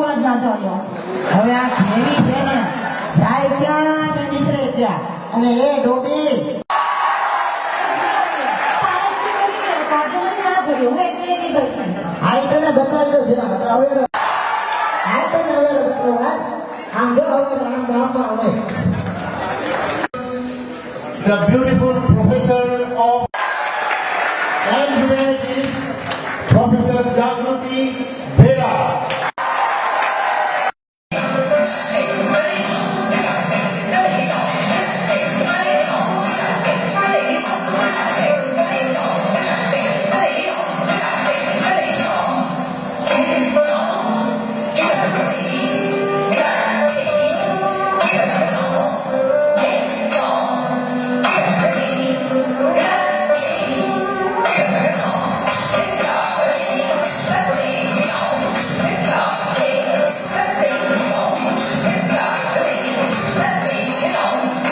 પણ જ ના ચાલ્યો. હવે આ ઘેરી છે ને જાય ક્યાં ને નીકળે ક્યાં અને એ ડોબી હાઈ તને બતાવી દો છે હવે હાઈ તને હવે આમ જો હવે આમ ગામમાં હવે the beautiful professor of land humanities, Professor Jagruti